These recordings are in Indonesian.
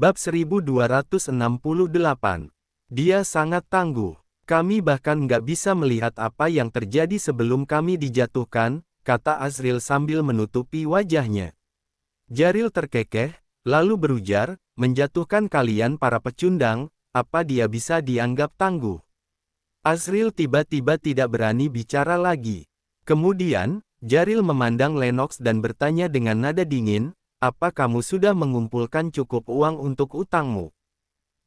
Bab 1268. Dia sangat tangguh. Kami bahkan nggak bisa melihat apa yang terjadi sebelum kami dijatuhkan, kata Azril sambil menutupi wajahnya. Jaril terkekeh, lalu berujar, menjatuhkan kalian para pecundang, apa dia bisa dianggap tangguh? Azril tiba-tiba tidak berani bicara lagi. Kemudian, Jaril memandang Lennox dan bertanya dengan nada dingin, apa kamu sudah mengumpulkan cukup uang untuk utangmu?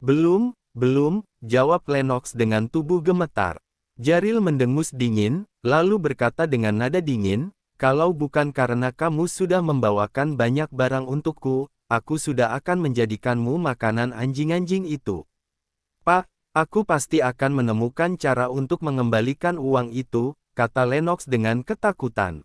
Belum, jawab Lennox dengan tubuh gemetar. Jaril mendengus dingin, lalu berkata dengan nada dingin, kalau bukan karena kamu sudah membawakan banyak barang untukku, aku sudah akan menjadikanmu makanan anjing-anjing itu. Pak, aku pasti akan menemukan cara untuk mengembalikan uang itu, kata Lennox dengan ketakutan.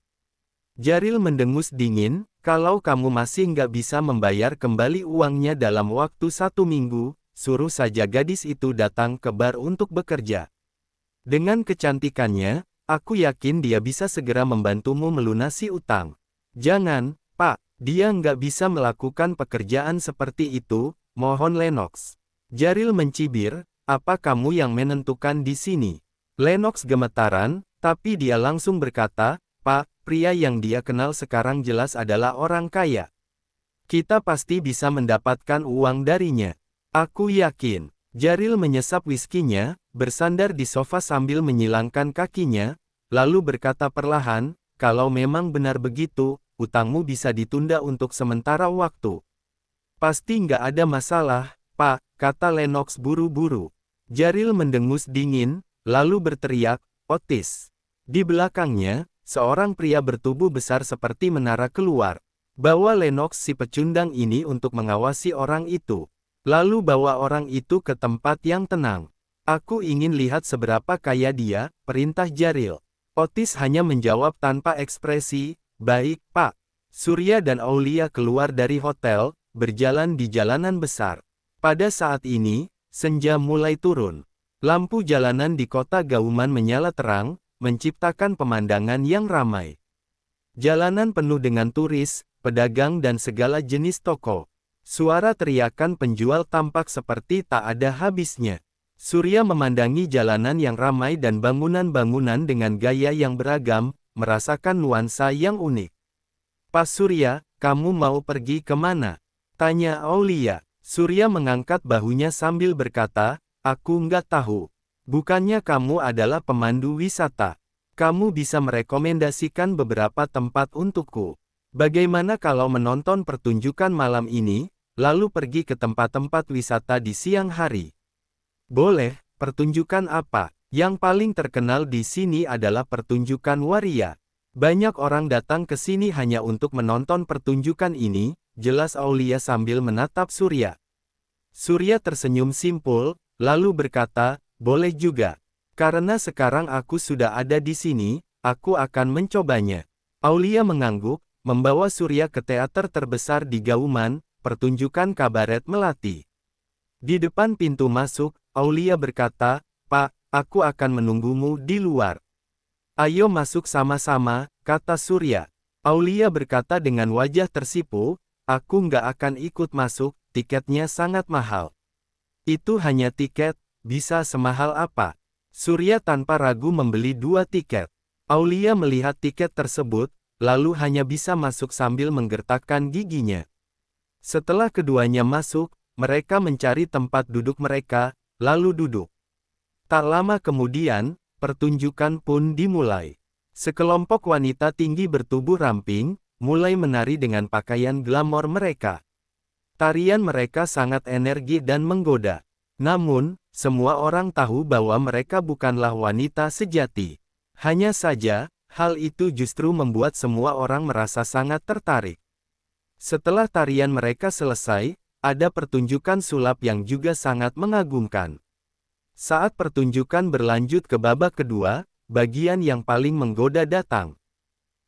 Jaril mendengus dingin, kalau kamu masih nggak bisa membayar kembali uangnya dalam waktu 1 minggu, suruh saja gadis itu datang ke bar untuk bekerja. Dengan kecantikannya, aku yakin dia bisa segera membantumu melunasi utang. Jangan, Pak, dia nggak bisa melakukan pekerjaan seperti itu, mohon Lennox. Jaril mencibir, apa kamu yang menentukan di sini? Lennox gemetaran, tapi dia langsung berkata, Pak, pria yang dia kenal sekarang jelas adalah orang kaya. Kita pasti bisa mendapatkan uang darinya. Aku yakin. Jaril menyesap whiskinya, bersandar di sofa sambil menyilangkan kakinya, lalu berkata perlahan, kalau memang benar begitu, utangmu bisa ditunda untuk sementara waktu. Pasti nggak ada masalah, Pak, kata Lennox buru-buru. Jaril mendengus dingin, lalu berteriak, Otis. Di belakangnya, seorang pria bertubuh besar seperti menara keluar. Bawa Lennox si pecundang ini untuk mengawasi orang itu. Lalu bawa orang itu ke tempat yang tenang. Aku ingin lihat seberapa kaya dia, perintah Jaril. Otis hanya menjawab tanpa ekspresi, baik, Pak. Surya dan Aulia keluar dari hotel, berjalan di jalanan besar. Pada saat ini, senja mulai turun. Lampu jalanan di kota Gauman menyala terang, menciptakan pemandangan yang ramai. Jalanan penuh dengan turis, pedagang dan segala jenis toko. Suara teriakan penjual tampak seperti tak ada habisnya. Surya memandangi jalanan yang ramai dan bangunan-bangunan dengan gaya yang beragam, merasakan nuansa yang unik. Pak Surya, kamu mau pergi kemana? Tanya Aulia. Surya mengangkat bahunya sambil berkata, aku nggak tahu. Bukannya kamu adalah pemandu wisata. Kamu bisa merekomendasikan beberapa tempat untukku. Bagaimana kalau menonton pertunjukan malam ini, lalu pergi ke tempat-tempat wisata di siang hari? Boleh, pertunjukan apa? Yang paling terkenal di sini adalah pertunjukan waria. Banyak orang datang ke sini hanya untuk menonton pertunjukan ini, jelas Aulia sambil menatap Surya. Surya tersenyum simpul, lalu berkata, boleh juga. Karena sekarang aku sudah ada di sini, aku akan mencobanya. Aulia mengangguk, membawa Surya ke teater terbesar di Gauman, pertunjukan kabaret Melati. Di depan pintu masuk, Aulia berkata, Pak, aku akan menunggumu di luar. Ayo masuk sama-sama, kata Surya. Aulia berkata dengan wajah tersipu, aku nggak akan ikut masuk, tiketnya sangat mahal. Itu hanya tiket. Bisa semahal apa? Surya tanpa ragu membeli 2 tiket. Aulia melihat tiket tersebut, lalu hanya bisa masuk sambil menggertakkan giginya. Setelah keduanya masuk, mereka mencari tempat duduk mereka, lalu duduk. Tak lama kemudian, pertunjukan pun dimulai. Sekelompok wanita tinggi bertubuh ramping, mulai menari dengan pakaian glamor mereka. Tarian mereka sangat energi dan menggoda. Namun, semua orang tahu bahwa mereka bukanlah wanita sejati. Hanya saja, hal itu justru membuat semua orang merasa sangat tertarik. Setelah tarian mereka selesai, ada pertunjukan sulap yang juga sangat mengagumkan. Saat pertunjukan berlanjut ke babak kedua, bagian yang paling menggoda datang.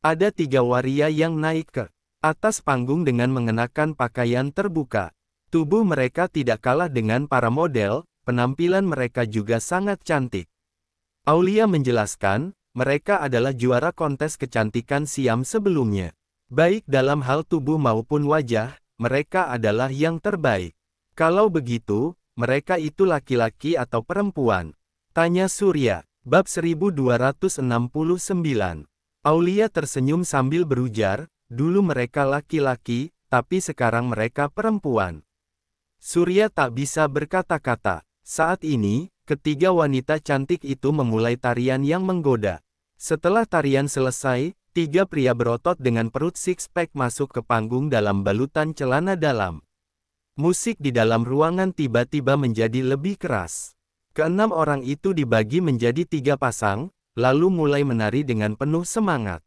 Ada 3 waria yang naik ke atas panggung dengan mengenakan pakaian terbuka. Tubuh mereka tidak kalah dengan para model, penampilan mereka juga sangat cantik. Aulia menjelaskan, mereka adalah juara kontes kecantikan Siam sebelumnya. Baik dalam hal tubuh maupun wajah, mereka adalah yang terbaik. Kalau begitu, mereka itu laki-laki atau perempuan? Tanya Surya. Bab 1269. Aulia tersenyum sambil berujar, dulu mereka laki-laki, tapi sekarang mereka perempuan. Surya tak bisa berkata-kata. Saat ini, ketiga wanita cantik itu memulai tarian yang menggoda. Setelah tarian selesai, tiga pria berotot dengan perut six-pack masuk ke panggung dalam balutan celana dalam. Musik di dalam ruangan tiba-tiba menjadi lebih keras. Keenam orang itu dibagi menjadi tiga pasang, lalu mulai menari dengan penuh semangat.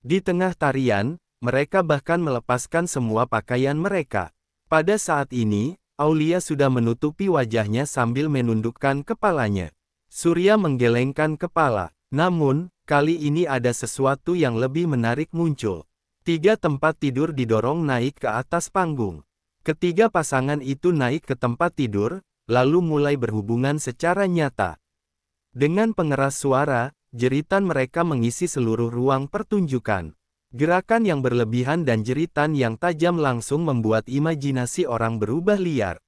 Di tengah tarian, mereka bahkan melepaskan semua pakaian mereka. Pada saat ini, Aulia sudah menutupi wajahnya sambil menundukkan kepalanya. Surya menggelengkan kepala. Namun, kali ini ada sesuatu yang lebih menarik muncul. Tiga tempat tidur didorong naik ke atas panggung. Ketiga pasangan itu naik ke tempat tidur, lalu mulai berhubungan secara nyata. Dengan pengeras suara, jeritan mereka mengisi seluruh ruang pertunjukan. Gerakan yang berlebihan dan jeritan yang tajam langsung membuat imajinasi orang berubah liar.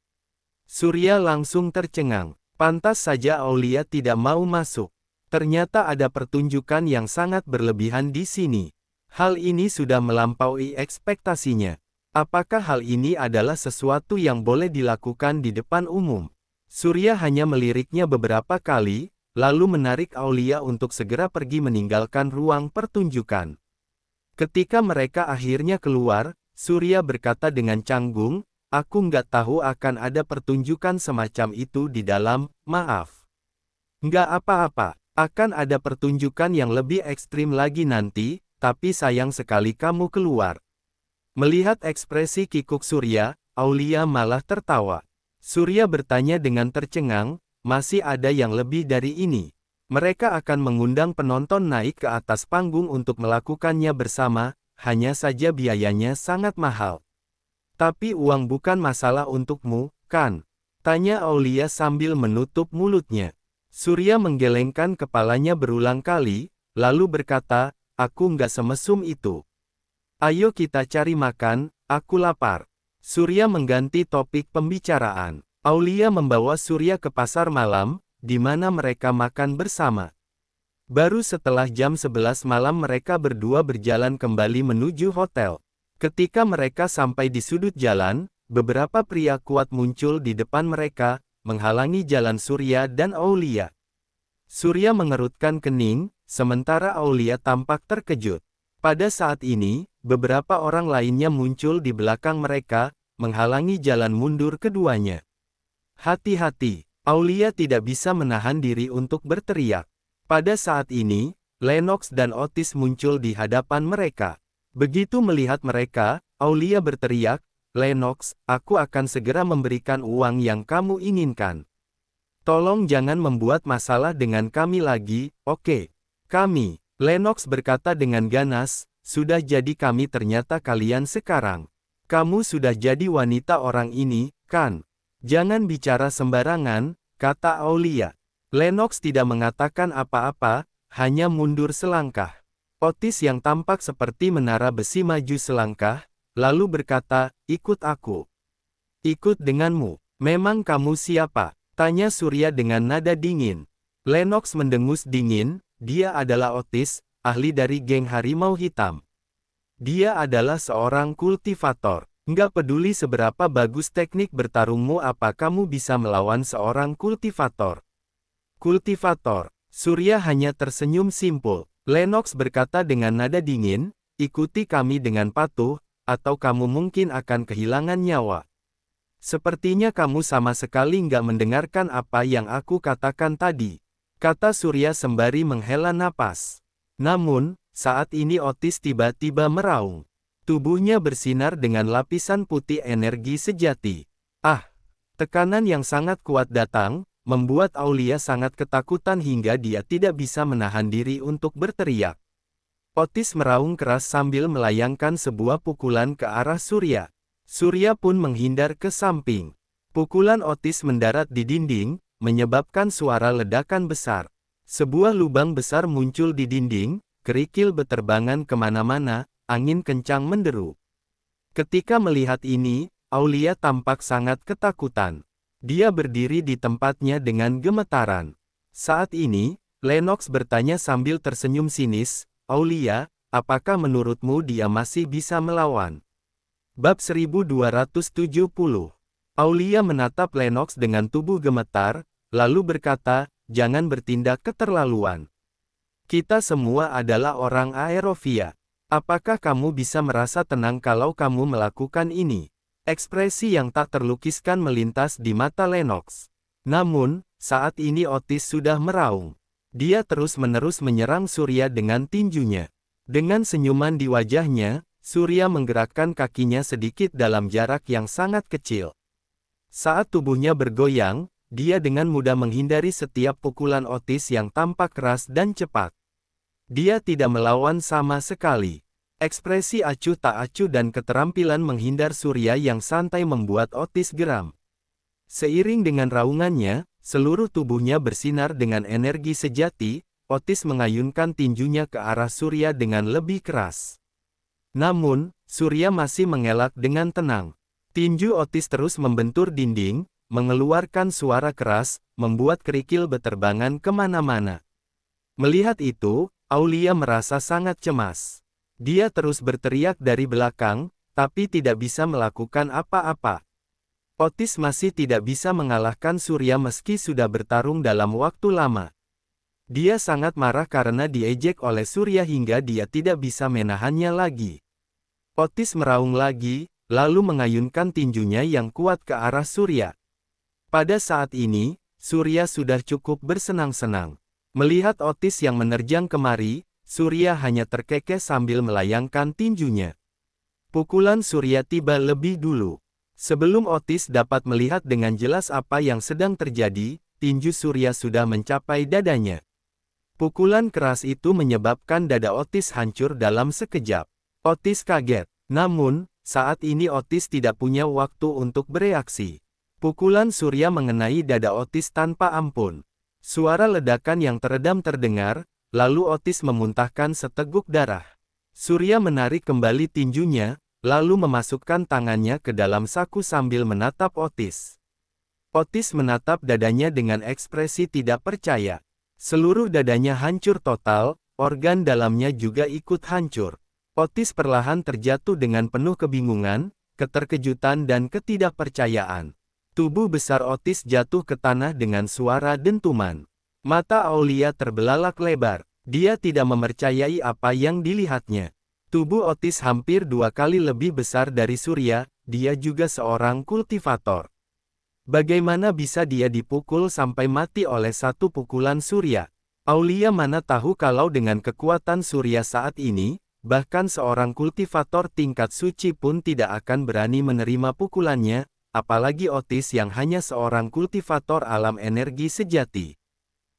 Surya langsung tercengang. Pantas saja Aulia tidak mau masuk. Ternyata ada pertunjukan yang sangat berlebihan di sini. Hal ini sudah melampaui ekspektasinya. Apakah hal ini adalah sesuatu yang boleh dilakukan di depan umum? Surya hanya meliriknya beberapa kali, lalu menarik Aulia untuk segera pergi meninggalkan ruang pertunjukan. Ketika mereka akhirnya keluar, Surya berkata dengan canggung, "Aku nggak tahu akan ada pertunjukan semacam itu di dalam, maaf. Nggak apa-apa, akan ada pertunjukan yang lebih ekstrim lagi nanti, tapi sayang sekali kamu keluar." Melihat ekspresi kikuk Surya, Aulia malah tertawa. Surya bertanya dengan tercengang, "Masih ada yang lebih dari ini? Mereka akan mengundang penonton naik ke atas panggung untuk melakukannya bersama, hanya saja biayanya sangat mahal." "Tapi uang bukan masalah untukmu, kan?" tanya Aulia sambil menutup mulutnya. Surya menggelengkan kepalanya berulang kali, lalu berkata, "Aku nggak semesum itu. Ayo kita cari makan, aku lapar." Surya mengganti topik pembicaraan. Aulia membawa Surya ke pasar malam, di mana mereka makan bersama. Baru setelah jam 11 malam mereka berdua berjalan kembali menuju hotel. Ketika mereka sampai di sudut jalan, beberapa pria kuat muncul di depan mereka, menghalangi jalan Surya dan Aulia. Surya mengerutkan kening, sementara Aulia tampak terkejut. Pada saat ini, beberapa orang lainnya muncul di belakang mereka, menghalangi jalan mundur keduanya. "Hati-hati!" Aulia tidak bisa menahan diri untuk berteriak. Pada saat ini, Lennox dan Otis muncul di hadapan mereka. Begitu melihat mereka, Aulia berteriak, "Lennox, aku akan segera memberikan uang yang kamu inginkan. Tolong jangan membuat masalah dengan kami lagi, oke?" "Kami," Lennox berkata dengan ganas, "sudah jadi kami ternyata kalian sekarang. Kamu sudah jadi wanita orang ini, kan? Jangan bicara sembarangan," kata Aulia. Lennox tidak mengatakan apa-apa, hanya mundur selangkah. Otis yang tampak seperti menara besi maju selangkah, lalu berkata, "Ikut aku." "Ikut denganmu? Memang kamu siapa?" tanya Surya dengan nada dingin. Lennox mendengus dingin, "Dia adalah Otis, ahli dari geng Harimau Hitam. Dia adalah seorang kultivator. Nggak peduli seberapa bagus teknik bertarungmu, apa kamu bisa melawan seorang kultivator?" "Kultivator?" Surya hanya tersenyum simpul. Lennox berkata dengan nada dingin, "Ikuti kami dengan patuh, atau kamu mungkin akan kehilangan nyawa." "Sepertinya kamu sama sekali nggak mendengarkan apa yang aku katakan tadi," kata Surya sembari menghela napas. Namun, saat ini Otis tiba-tiba meraung. Tubuhnya bersinar dengan lapisan putih energi sejati. Tekanan yang sangat kuat datang, membuat Aulia sangat ketakutan hingga dia tidak bisa menahan diri untuk berteriak. Otis meraung keras sambil melayangkan sebuah pukulan ke arah Surya. Surya pun menghindar ke samping. Pukulan Otis mendarat di dinding, menyebabkan suara ledakan besar. Sebuah lubang besar muncul di dinding, kerikil beterbangan kemana-mana, angin kencang menderu. Ketika melihat ini, Aulia tampak sangat ketakutan. Dia berdiri di tempatnya dengan gemetaran. Saat ini, Lennox bertanya sambil tersenyum sinis, "Aulia, apakah menurutmu dia masih bisa melawan?" Bab 1270. Aulia menatap Lennox dengan tubuh gemetar, lalu berkata, "Jangan bertindak keterlaluan. Kita semua adalah orang Aerovia. Apakah kamu bisa merasa tenang kalau kamu melakukan ini?" Ekspresi yang tak terlukiskan melintas di mata Lennox. Namun, saat ini Otis sudah meraung. Dia terus-menerus menyerang Surya dengan tinjunya. Dengan senyuman di wajahnya, Surya menggerakkan kakinya sedikit dalam jarak yang sangat kecil. Saat tubuhnya bergoyang, dia dengan mudah menghindari setiap pukulan Otis yang tampak keras dan cepat. Dia tidak melawan sama sekali. Ekspresi acuh tak acuh dan keterampilan menghindar Surya yang santai membuat Otis geram. Seiring dengan raungannya, seluruh tubuhnya bersinar dengan energi sejati. Otis mengayunkan tinjunya ke arah Surya dengan lebih keras. Namun, Surya masih mengelak dengan tenang. Tinju Otis terus membentur dinding, mengeluarkan suara keras, membuat kerikil beterbangan kemana-mana. Melihat itu, Aulia merasa sangat cemas. Dia terus berteriak dari belakang, tapi tidak bisa melakukan apa-apa. Otis masih tidak bisa mengalahkan Surya meski sudah bertarung dalam waktu lama. Dia sangat marah karena diejek oleh Surya hingga dia tidak bisa menahannya lagi. Otis meraung lagi, lalu mengayunkan tinjunya yang kuat ke arah Surya. Pada saat ini, Surya sudah cukup bersenang-senang. Melihat Otis yang menerjang kemari, Surya hanya terkekeh sambil melayangkan tinjunya. Pukulan Surya tiba lebih dulu. Sebelum Otis dapat melihat dengan jelas apa yang sedang terjadi, tinju Surya sudah mencapai dadanya. Pukulan keras itu menyebabkan dada Otis hancur dalam sekejap. Otis kaget. Namun, saat ini Otis tidak punya waktu untuk bereaksi. Pukulan Surya mengenai dada Otis tanpa ampun. Suara ledakan yang teredam terdengar, lalu Otis memuntahkan seteguk darah. Surya menarik kembali tinjunya, lalu memasukkan tangannya ke dalam saku sambil menatap Otis. Otis menatap dadanya dengan ekspresi tidak percaya. Seluruh dadanya hancur total, organ dalamnya juga ikut hancur. Otis perlahan terjatuh dengan penuh kebingungan, keterkejutan dan ketidakpercayaan. Tubuh besar Otis jatuh ke tanah dengan suara dentuman. Mata Aulia terbelalak lebar. Dia tidak mempercayai apa yang dilihatnya. Tubuh Otis hampir 2 kali lebih besar dari Surya, dia juga seorang kultivator. Bagaimana bisa dia dipukul sampai mati oleh satu pukulan Surya? Aulia mana tahu kalau dengan kekuatan Surya saat ini, bahkan seorang kultivator tingkat suci pun tidak akan berani menerima pukulannya, apalagi Otis yang hanya seorang kultivator alam energi sejati.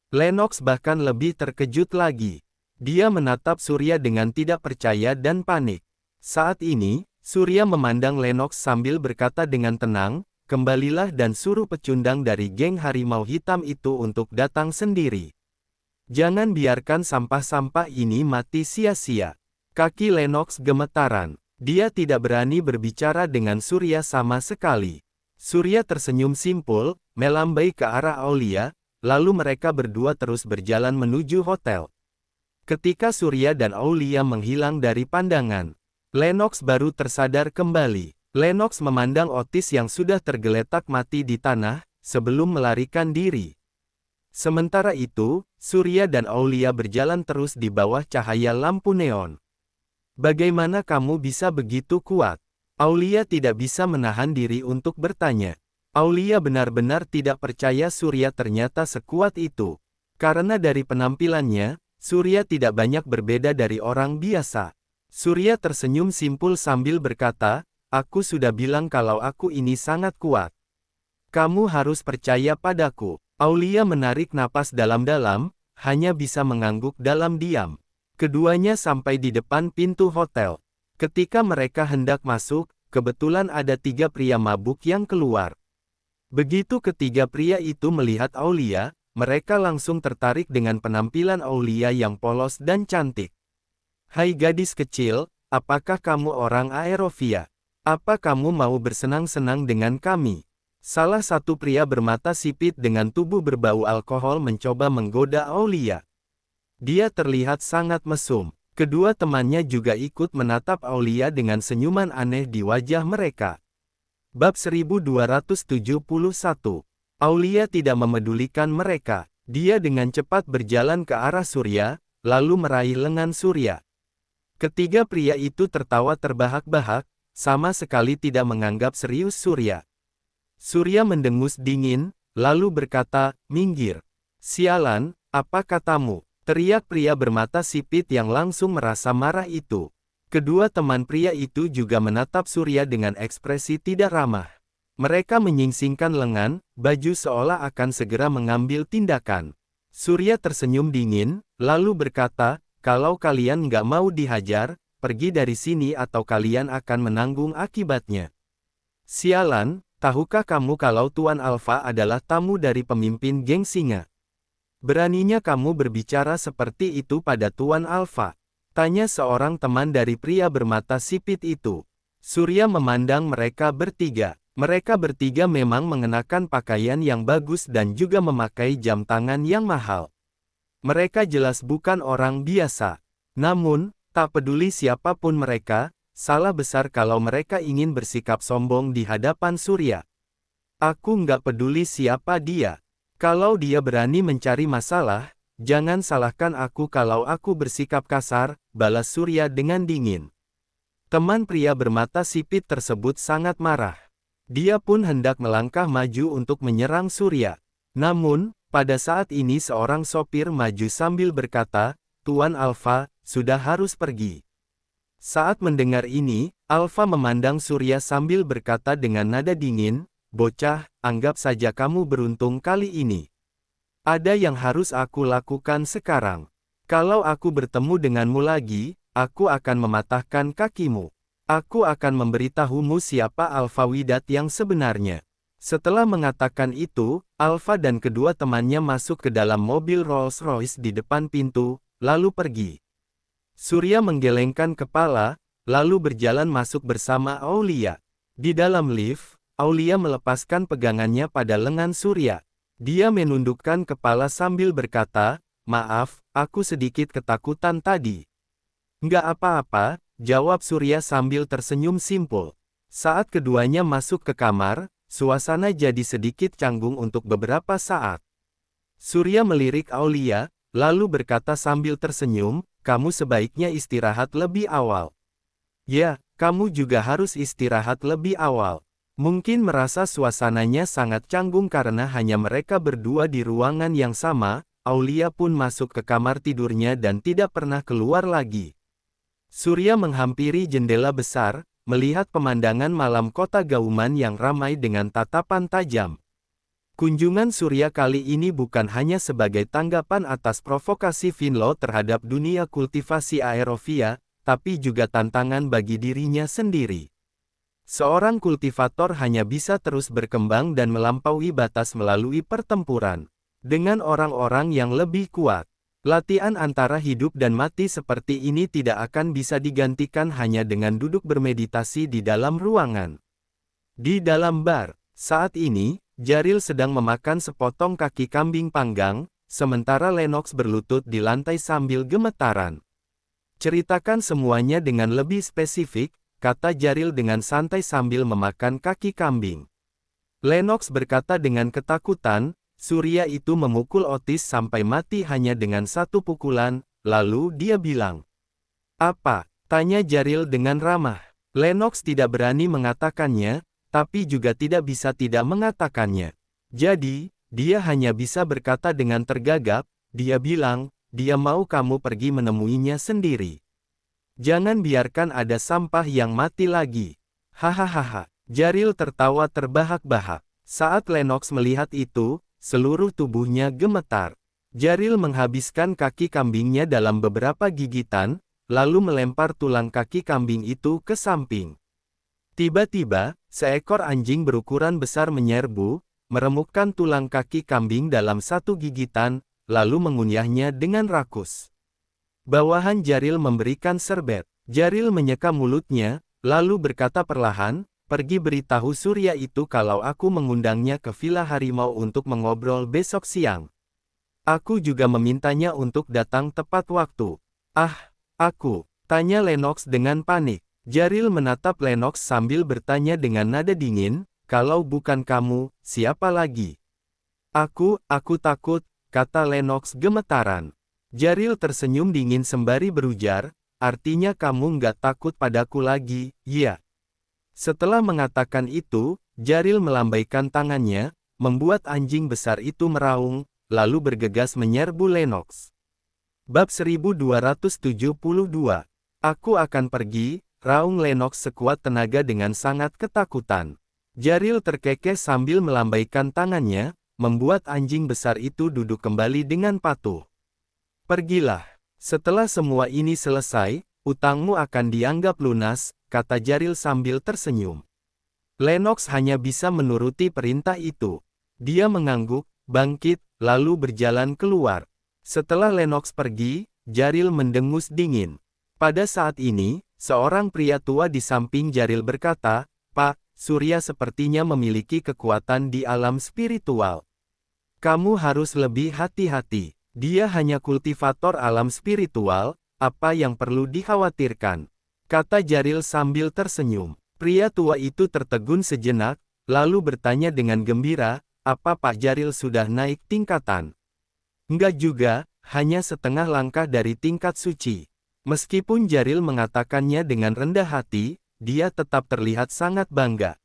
Lennox bahkan lebih terkejut lagi. Dia menatap Surya dengan tidak percaya dan panik. Saat ini, Surya memandang Lennox sambil berkata dengan tenang, "Kembalilah dan suruh pecundang dari geng harimau hitam itu untuk datang sendiri. Jangan biarkan sampah-sampah ini mati sia-sia." Kaki Lennox gemetaran. Dia tidak berani berbicara dengan Surya sama sekali. Surya tersenyum simpul, melambai ke arah Aulia, lalu mereka berdua terus berjalan menuju hotel. Ketika Surya dan Aulia menghilang dari pandangan, Lennox baru tersadar kembali. Lennox memandang Otis yang sudah tergeletak mati di tanah, sebelum melarikan diri. Sementara itu, Surya dan Aulia berjalan terus di bawah cahaya lampu neon. "Bagaimana kamu bisa begitu kuat?" Aulia tidak bisa menahan diri untuk bertanya. Aulia benar-benar tidak percaya Surya ternyata sekuat itu. Karena dari penampilannya, Surya tidak banyak berbeda dari orang biasa. Surya tersenyum simpul sambil berkata, "Aku sudah bilang kalau aku ini sangat kuat. Kamu harus percaya padaku." Aulia menarik napas dalam-dalam, hanya bisa mengangguk dalam diam. Keduanya sampai di depan pintu hotel. Ketika mereka hendak masuk, kebetulan ada 3 pria mabuk yang keluar. Begitu ketiga pria itu melihat Aulia, mereka langsung tertarik dengan penampilan Aulia yang polos dan cantik. "Hai gadis kecil, apakah kamu orang Aerovia? Apa kamu mau bersenang-senang dengan kami? Salah satu pria bermata sipit dengan tubuh berbau alkohol mencoba menggoda Aulia. Dia terlihat sangat mesum. Kedua temannya juga ikut menatap Aulia dengan senyuman aneh di wajah mereka. Bab 1271. Aulia tidak memedulikan mereka. Dia dengan cepat berjalan ke arah Surya, lalu meraih lengan Surya. Ketiga pria itu tertawa terbahak-bahak, sama sekali tidak menganggap serius Surya. Surya mendengus dingin, lalu berkata, "Minggir. Sialan, apa katamu?" teriak pria bermata sipit yang langsung merasa marah itu. Kedua teman pria itu juga menatap Surya dengan ekspresi tidak ramah. Mereka menyingsingkan lengan, baju seolah akan segera mengambil tindakan. Surya tersenyum dingin, lalu berkata, "Kalau kalian nggak mau dihajar, pergi dari sini atau kalian akan menanggung akibatnya." "Sialan, tahukah kamu kalau Tuan Alpha adalah tamu dari pemimpin geng singa? Beraninya kamu berbicara seperti itu pada Tuan Alpha?" tanya seorang teman dari pria bermata sipit itu. Surya memandang mereka bertiga. Mereka bertiga memang mengenakan pakaian yang bagus dan juga memakai jam tangan yang mahal. Mereka jelas bukan orang biasa. Namun, tak peduli siapapun mereka, salah besar kalau mereka ingin bersikap sombong di hadapan Surya. "Aku nggak peduli siapa dia. Kalau dia berani mencari masalah, jangan salahkan aku kalau aku bersikap kasar," balas Surya dengan dingin. Teman pria bermata sipit tersebut sangat marah. Dia pun hendak melangkah maju untuk menyerang Surya. Namun, pada saat ini seorang sopir maju sambil berkata, "Tuan Alpha, sudah harus pergi." Saat mendengar ini, Alpha memandang Surya sambil berkata dengan nada dingin, "Bocah, anggap saja kamu beruntung kali ini. Ada yang harus aku lakukan sekarang. Kalau aku bertemu denganmu lagi, aku akan mematahkan kakimu. Aku akan memberitahumu siapa Alpha Widat yang sebenarnya." Setelah mengatakan itu, Alpha dan kedua temannya masuk ke dalam mobil Rolls-Royce di depan pintu, lalu pergi. Surya menggelengkan kepala, lalu berjalan masuk bersama Aulia. Di dalam lift, Aulia melepaskan pegangannya pada lengan Surya. Dia menundukkan kepala sambil berkata, "Maaf, aku sedikit ketakutan tadi." "Nggak apa-apa," jawab Surya sambil tersenyum simpul. Saat keduanya masuk ke kamar, suasana jadi sedikit canggung untuk beberapa saat. Surya melirik Aulia, lalu berkata sambil tersenyum, "Kamu sebaiknya istirahat lebih awal." "Ya, kamu juga harus istirahat lebih awal." Mungkin merasa suasananya sangat canggung karena hanya mereka berdua di ruangan yang sama, Aulia pun masuk ke kamar tidurnya dan tidak pernah keluar lagi. Surya menghampiri jendela besar, melihat pemandangan malam kota Gauman yang ramai dengan tatapan tajam. Kunjungan Surya kali ini bukan hanya sebagai tanggapan atas provokasi Finlo terhadap dunia kultivasi aerofia, tapi juga tantangan bagi dirinya sendiri. Seorang kultivator hanya bisa terus berkembang dan melampaui batas melalui pertempuran dengan orang-orang yang lebih kuat. Latihan antara hidup dan mati seperti ini tidak akan bisa digantikan hanya dengan duduk bermeditasi di dalam ruangan. Di dalam bar, saat ini, Jaril sedang memakan sepotong kaki kambing panggang, sementara Lennox berlutut di lantai sambil gemetaran. "Ceritakan semuanya dengan lebih spesifik," kata Jaril dengan santai sambil memakan kaki kambing. Lennox berkata dengan ketakutan, "Surya itu memukul Otis sampai mati hanya dengan satu pukulan," lalu dia bilang. "Apa?" tanya Jaril dengan ramah. Lennox tidak berani mengatakannya, tapi juga tidak bisa tidak mengatakannya. Jadi, dia hanya bisa berkata dengan tergagap, dia bilang, "Dia mau kamu pergi menemuinya sendiri. Jangan biarkan ada sampah yang mati lagi." Hahaha. Jaril tertawa terbahak-bahak. Saat Lennox melihat itu, seluruh tubuhnya gemetar. Jaril menghabiskan kaki kambingnya dalam beberapa gigitan, lalu melempar tulang kaki kambing itu ke samping. Tiba-tiba, seekor anjing berukuran besar menyerbu, meremukkan tulang kaki kambing dalam satu gigitan, lalu mengunyahnya dengan rakus. Bawahan Jaril memberikan serbet. Jaril menyeka mulutnya, lalu berkata perlahan, pergi beritahu Surya itu kalau aku mengundangnya ke Villa Harimau untuk mengobrol besok siang. Aku juga memintanya untuk datang tepat waktu. Ah, aku, tanya Lennox dengan panik. Jaril menatap Lennox sambil bertanya dengan nada dingin, kalau bukan kamu, siapa lagi? Aku takut, kata Lennox gemetaran. Jaril tersenyum dingin sembari berujar, artinya kamu nggak takut padaku lagi, ya? Setelah mengatakan itu, Jaril melambaikan tangannya, membuat anjing besar itu meraung, lalu bergegas menyerbu Lennox. Bab 1272. Aku akan pergi, raung Lennox sekuat tenaga dengan sangat ketakutan. Jaril terkekeh sambil melambaikan tangannya, membuat anjing besar itu duduk kembali dengan patuh. Pergilah. Setelah semua ini selesai, utangmu akan dianggap lunas, kata Jaril sambil tersenyum. Lennox hanya bisa menuruti perintah itu. Dia mengangguk, bangkit, lalu berjalan keluar. Setelah Lennox pergi, Jaril mendengus dingin. Pada saat ini, seorang pria tua di samping Jaril berkata, Pak, Surya sepertinya memiliki kekuatan di alam spiritual. Kamu harus lebih hati-hati. Dia hanya kultivator alam spiritual, apa yang perlu dikhawatirkan? Kata Jaril sambil tersenyum. Pria tua itu tertegun sejenak, lalu bertanya dengan gembira, apa Pak Jaril sudah naik tingkatan? Enggak juga, hanya setengah langkah dari tingkat suci. Meskipun Jaril mengatakannya dengan rendah hati, dia tetap terlihat sangat bangga.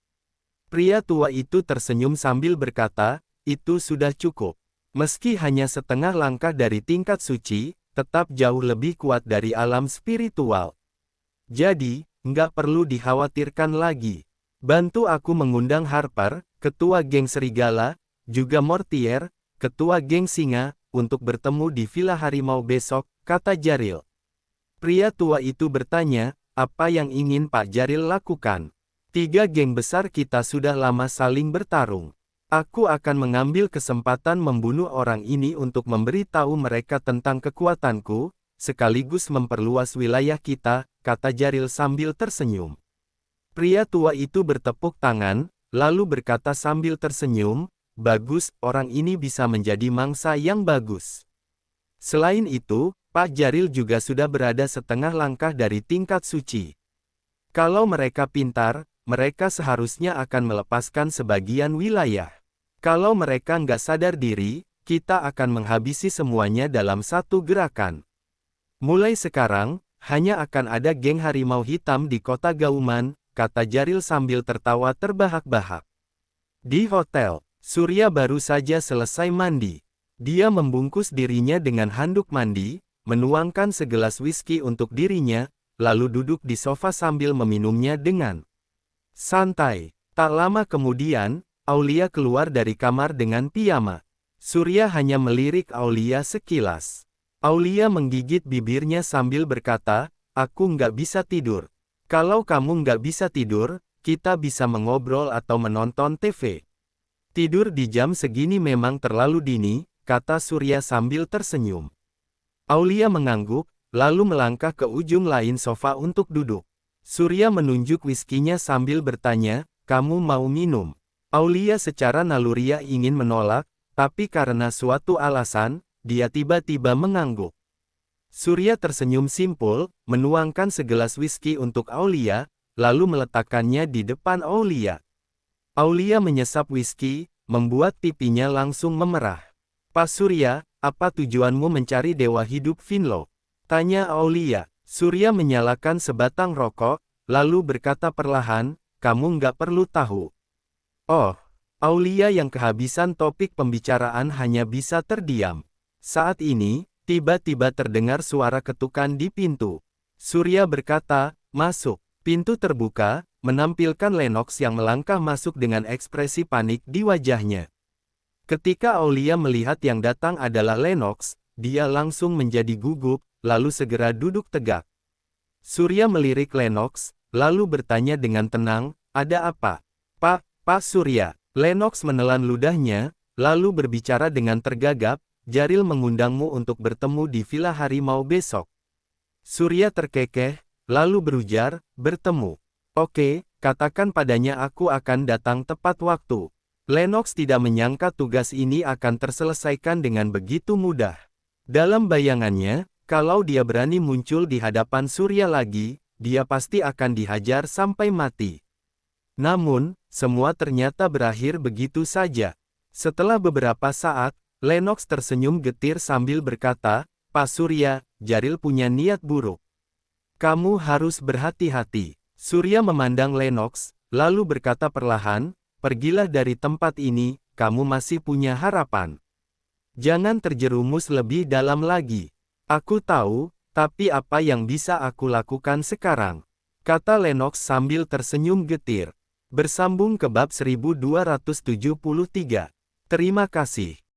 Pria tua itu tersenyum sambil berkata, itu sudah cukup. Meski hanya setengah langkah dari tingkat suci, tetap jauh lebih kuat dari alam spiritual. Jadi, nggak perlu dikhawatirkan lagi. Bantu aku mengundang Harper, ketua geng serigala, juga Mortier, ketua geng singa, untuk bertemu di Villa Harimau besok, kata Jaril. Pria tua itu bertanya, apa yang ingin Pak Jaril lakukan? 3 geng besar kita sudah lama saling bertarung. Aku akan mengambil kesempatan membunuh orang ini untuk memberitahu mereka tentang kekuatanku, sekaligus memperluas wilayah kita, kata Jaril sambil tersenyum. Pria tua itu bertepuk tangan, lalu berkata sambil tersenyum, bagus, orang ini bisa menjadi mangsa yang bagus. Selain itu, Pak Jaril juga sudah berada setengah langkah dari tingkat suci. Kalau mereka pintar, mereka seharusnya akan melepaskan sebagian wilayah. Kalau mereka nggak sadar diri, kita akan menghabisi semuanya dalam satu gerakan. Mulai sekarang, hanya akan ada geng harimau hitam di kota Gauman, kata Jaril sambil tertawa terbahak-bahak. Di hotel, Surya baru saja selesai mandi. Dia membungkus dirinya dengan handuk mandi, menuangkan segelas whisky untuk dirinya, lalu duduk di sofa sambil meminumnya dengan santai. Tak lama kemudian, Aulia keluar dari kamar dengan piyama. Surya hanya melirik Aulia sekilas. Aulia menggigit bibirnya sambil berkata, aku nggak bisa tidur. Kalau kamu nggak bisa tidur, kita bisa mengobrol atau menonton TV. Tidur di jam segini memang terlalu dini, kata Surya sambil tersenyum. Aulia mengangguk, lalu melangkah ke ujung lain sofa untuk duduk. Surya menunjuk whiskinya sambil bertanya, kamu mau minum? Aulia secara naluriah ingin menolak, tapi karena suatu alasan, dia tiba-tiba mengangguk. Surya tersenyum simpul, menuangkan segelas whisky untuk Aulia, lalu meletakkannya di depan Aulia. Aulia menyesap whisky, membuat pipinya langsung memerah. Pak Surya, apa tujuanmu mencari dewa hidup Finlow? Tanya Aulia. Surya menyalakan sebatang rokok, lalu berkata perlahan, kamu nggak perlu tahu. Oh, Aulia yang kehabisan topik pembicaraan hanya bisa terdiam. Saat ini, tiba-tiba terdengar suara ketukan di pintu. Surya berkata, masuk. Pintu terbuka, menampilkan Lennox yang melangkah masuk dengan ekspresi panik di wajahnya. Ketika Aulia melihat yang datang adalah Lennox, dia langsung menjadi gugup, lalu segera duduk tegak. Surya melirik Lennox, lalu bertanya dengan tenang, ada apa? Pak Surya. Lennox menelan ludahnya, lalu berbicara dengan tergagap, Jaril mengundangmu untuk bertemu di Villa Harimau besok. Surya terkekeh, lalu berujar, bertemu. Oke, katakan padanya aku akan datang tepat waktu. Lennox tidak menyangka tugas ini akan terselesaikan dengan begitu mudah. Dalam bayangannya, kalau dia berani muncul di hadapan Surya lagi, dia pasti akan dihajar sampai mati. Namun, semua ternyata berakhir begitu saja. Setelah beberapa saat, Lennox tersenyum getir sambil berkata, "Pak Surya, Jaril punya niat buruk. Kamu harus berhati-hati." Surya memandang Lennox, lalu berkata perlahan, "Pergilah dari tempat ini, kamu masih punya harapan. Jangan terjerumus lebih dalam lagi." "Aku tahu, tapi apa yang bisa aku lakukan sekarang?" kata Lennox sambil tersenyum getir. Bersambung ke bab 1273. Terima kasih.